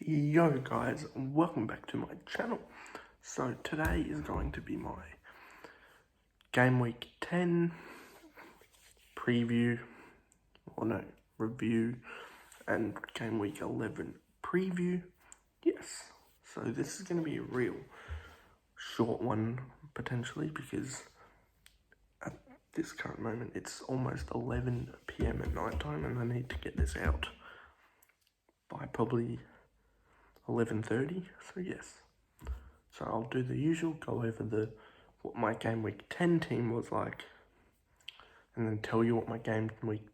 Yo guys, welcome back to my channel. So today is going to be my game week 10 preview, review, and game week 11 preview. Yes, so this is going to be a real short one potentially because at this current moment it's almost 11 PM at night time and I need to get this out by probably 11:30, so yes. So I'll do the usual, go over what my game week 10 team was like, and then tell you what my game week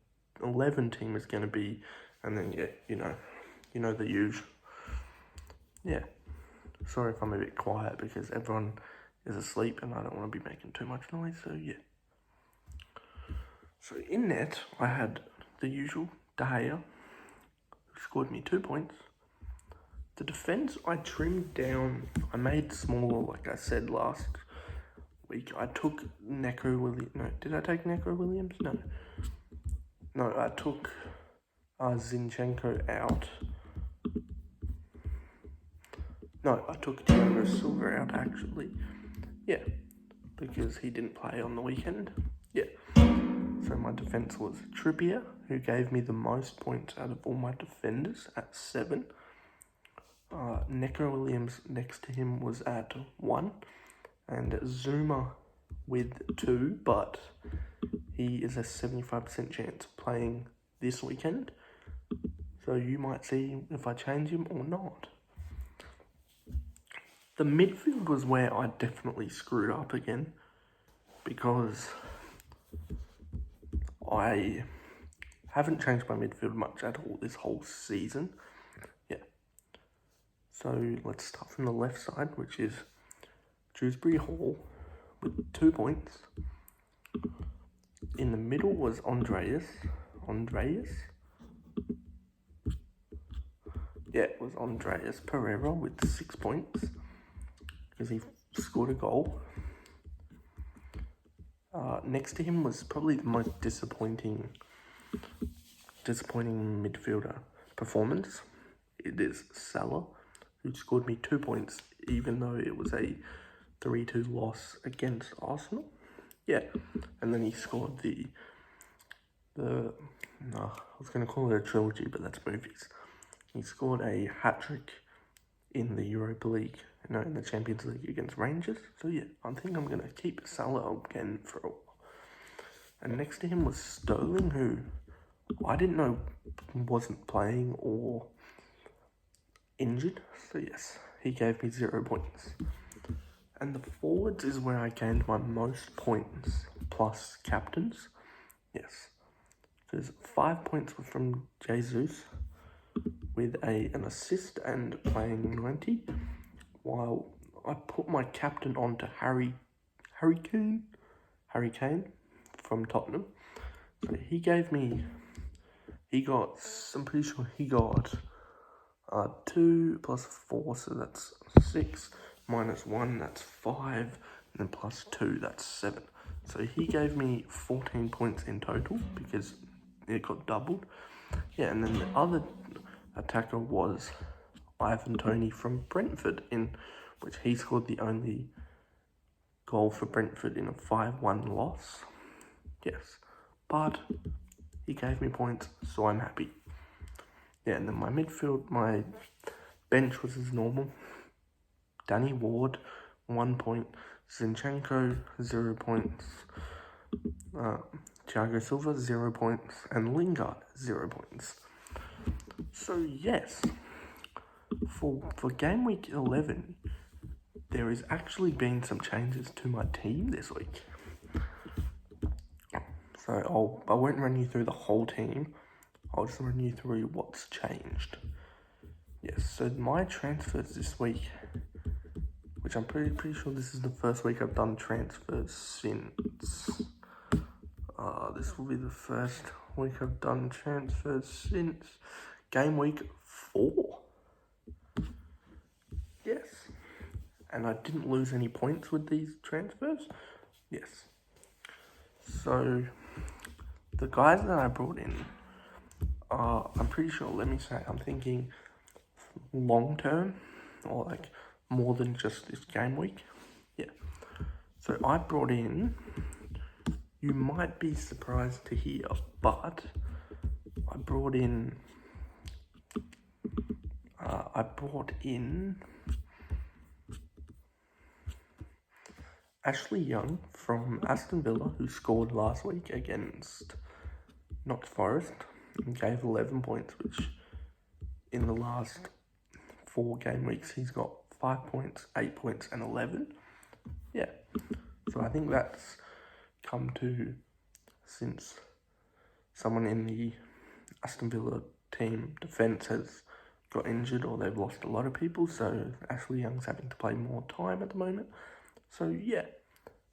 11 team is going to be, and then yeah, you know the usual. Yeah, sorry if I'm a bit quiet because everyone is asleep and I don't want to be making too much noise, so yeah. So in net, I had the usual, De Gea, who scored me 2 points. The defense I trimmed down, I made smaller, like I said last week. I took Neco Williams. No, did I take Neco Williams? No. No, I took Zinchenko out. No, I took Thiago Silva out actually. Yeah, because he didn't play on the weekend. Yeah. So my defense was Trippier, who gave me the most points out of all my defenders at 7. Neco Williams next to him was at 1, and Zuma with 2, but he is a 75% chance of playing this weekend, so you might see if I change him or not. The midfield was where I definitely screwed up again, because I haven't changed my midfield much at all this whole season. Yeah. So let's start from the left side, which is Dewsbury Hall with 2 points. In the middle was Andreas. Yeah, it was Andreas Pereira with 6 points because he scored a goal. Next to him was probably the most disappointing midfielder performance. It is Salah, who scored me 2 points, even though it was a 3-2 loss against Arsenal. Yeah, and then he scored I was going to call it a trilogy, but that's movies. He scored a hat-trick in the Europa League, in the Champions League against Rangers. So yeah, I think I'm going to keep Salah again for a while. And next to him was Sterling, who I didn't know wasn't playing or injured. So yes, he gave me 0 points. And the forwards is where I gained my most points, plus captains. Yes, because 5 points were from Jesus with an assist and playing 90, while I put my captain on to Harry Kane from Tottenham. So I'm pretty sure he got 2 plus 4, so that's 6, minus 1, that's 5, and then plus 2, that's 7. So he gave me 14 points in total because it got doubled. Yeah, and then the other attacker was Ivan Toney from Brentford, in which he scored the only goal for Brentford in a 5-1 loss. Yes, but he gave me points, so I'm happy. Yeah, and then my bench was as normal. Danny Ward, 1 point. Zinchenko, 0 points. Thiago Silva, 0 points. And Lingard, 0 points. So yes, for game week 11, there has actually been some changes to my team this week. So I won't run you through the whole team. I'll just run you through what's changed. Yes, so my transfers this week, which I'm pretty sure this is the first week I've done transfers since. This will be the first week I've done transfers since game week 4. Yes, and I didn't lose any points with these transfers. Yes. So the guys that I brought in, I'm pretty sure, I'm thinking long term, or like more than just this game week. Yeah. So I brought in, you might be surprised to hear, but I brought in Ashley Young from Aston Villa, who scored last week against Notts Forest and gave 11 points, which in the last 4 game weeks he's got 5 points, 8 points and 11. Yeah, so I think that's come to since someone in the Aston Villa team defence has got injured or they've lost a lot of people, so Ashley Young's having to play more time at the moment. So yeah,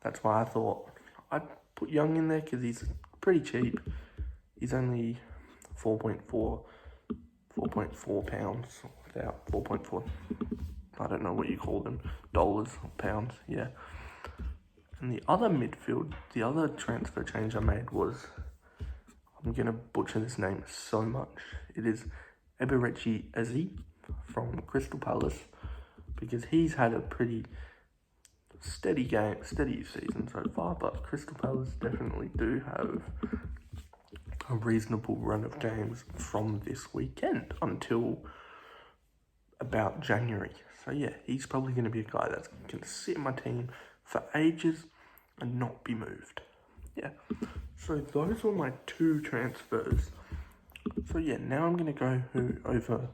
that's why I thought I'd put Young in there because he's pretty cheap. He's only 4.4 pounds, about 4.4, I don't know what you call them, dollars or pounds, yeah. And the other midfield, the other transfer change I made was, I'm going to butcher this name so much, it is Eberechi Eze from Crystal Palace, because he's had a pretty steady season so far, but Crystal Palace definitely do have a reasonable run of games from this weekend until about January. So yeah, he's probably going to be a guy that's going to sit in my team for ages and not be moved. Yeah, so those were my 2 transfers. So yeah, now I'm going to go over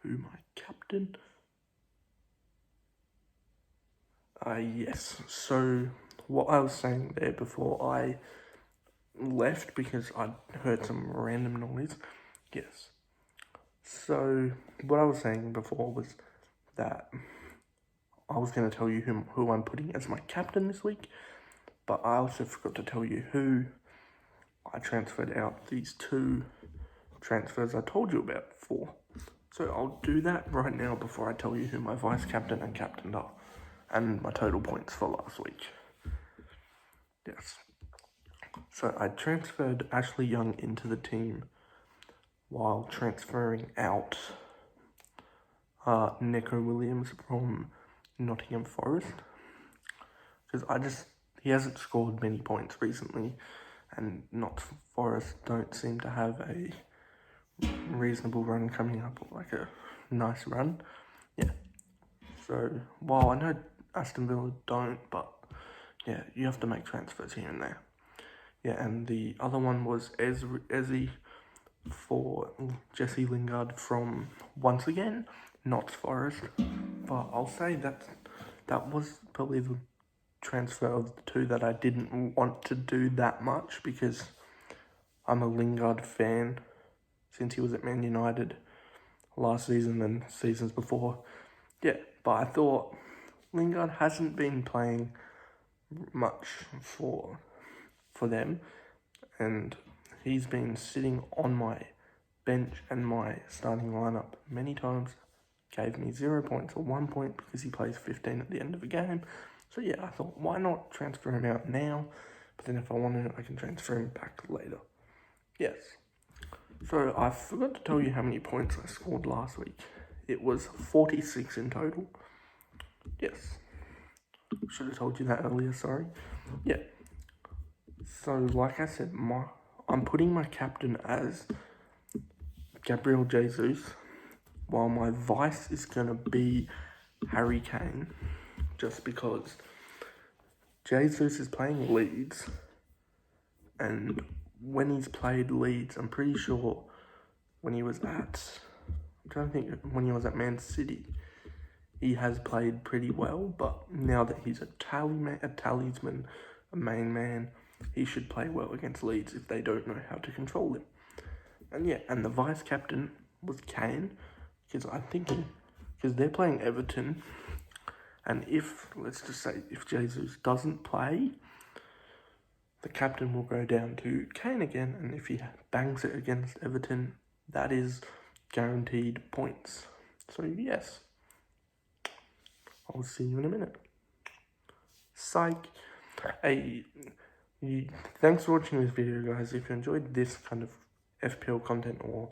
who my captain. Yes, so what I was saying there before I left, because I heard some random noise. Yes. So what I was saying before was that I was going to tell you who I'm putting as my captain this week, but I also forgot to tell you who I transferred out these 2 transfers I told you about for. So I'll do that right now before I tell you who my vice captain and captain are, and my total points for last week. Yes. So I transferred Ashley Young into the team while transferring out Neco Williams from Nottingham Forest, because he hasn't scored many points recently, and Notts Forest don't seem to have a reasonable run coming up, like a nice run. Yeah. So while I know Aston Villa don't, but yeah, you have to make transfers here and there. Yeah, and the other one was Eze for Jesse Lingard from, once again, Notts Forest. But I'll say that was probably the transfer of the 2 that I didn't want to do that much, because I'm a Lingard fan since he was at Man United last season and seasons before. Yeah, but I thought Lingard hasn't been playing much for them, and he's been sitting on my bench and my starting lineup many times, gave me 0 points or 1 point because he plays 15 at the end of a game. So yeah, I thought, why not transfer him out now? But then if I want to, I can transfer him back later. Yes. So I forgot to tell you how many points I scored last week. It was 46 in total. Yes. Should have told you that earlier, sorry. Yeah. So like I said, I'm putting my captain as Gabriel Jesus, while my vice is going to be Harry Kane, just because Jesus is playing Leeds, and when he's played Leeds, I'm pretty sure when he was at Man City, he has played pretty well, but now that he's a talisman, a main man, he should play well against Leeds if they don't know how to control him. And yeah, and the vice captain was Kane, because I'm thinking, because they're playing Everton, and let's just say, if Jesus doesn't play, the captain will go down to Kane again, and if he bangs it against Everton, that is guaranteed points. So yes, I'll see you in a minute. Psych. Hey, thanks for watching this video, guys. If you enjoyed this kind of FPL content or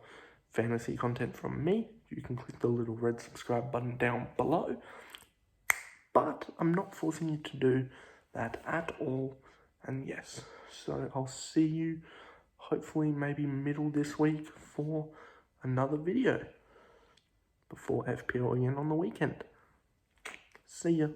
fantasy content from me, you can click the little red subscribe button down below. But I'm not forcing you to do that at all. And yes, so I'll see you hopefully maybe middle this week for another video before FPL again on the weekend. See ya.